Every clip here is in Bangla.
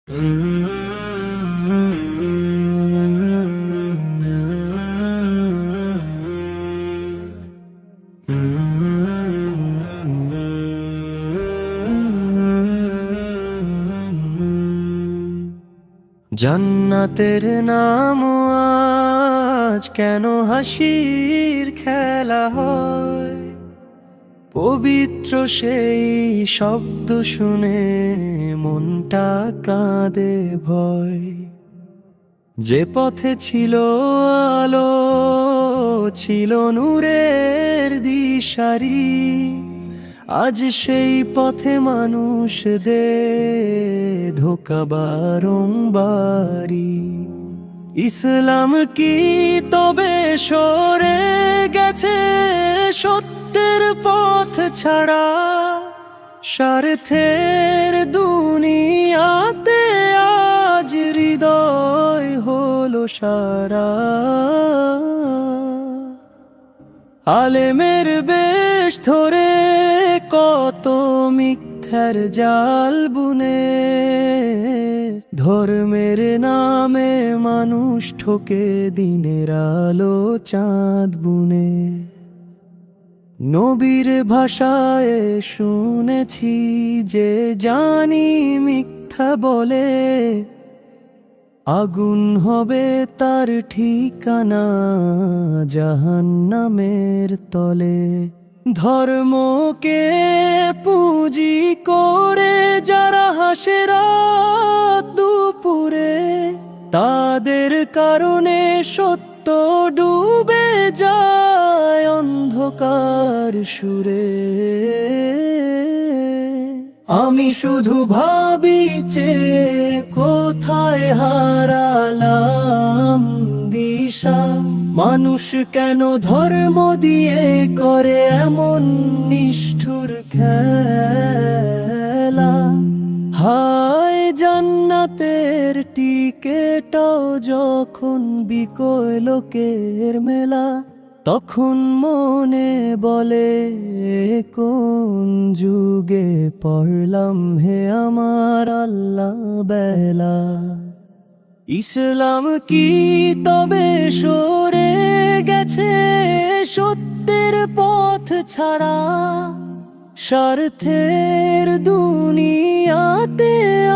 জান্নাতের নাম আজ কেন হাসির খেলা হয়, পবিত্র সেই শব্দ শুনে মনটা কাঁদে ভয়। যে পথে ছিল আলো, ছিল নূরের দিশারি, আজ সেই পথে মানুষ দে ধোঁকা বারংবারি। ইসলাম কি তবে সরে গেছে সত্যের পথ ছাড়া? স্বার্থের দুনিয়াতে আজ হৃদয় হলো সারা। আলেমের বেশ ধরে কত মিথ্যার জাল বুনে, ধর্মের নামে মানুষ ঠকে দিনের আলো চাঁদ বুনে। নবীর ভাষায় শুনেছি যে জানি মিথ্যা বলে, আগুন হবে তার ঠিকানা জাহান্নামের তলে। ধর্মকে পুঁজি করে যারা হাসে রাত দুপুরে, তাদের কারণে সত্য ডুবে যায় অন্ধকার সুরে। আমি শুধু ভাবি যে কোথায় হারালাম দিশা। মানুষ কেন ধর্ম দিয়ে করে এমন নিষ্ঠুর খেলা? হায় জান্নাতের টিকেটাও যখন বিকয় লোকের মেলা, তখন মনে বলে কোন যুগে পড়লাম হে আমার আল্লাহ বেলা। ইসলাম কি তবে সরে গেছে সত্যের পথ ছাড়া? স্বার্থের দুনিয়াতে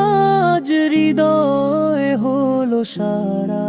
আজ হৃদয় হলো সারা।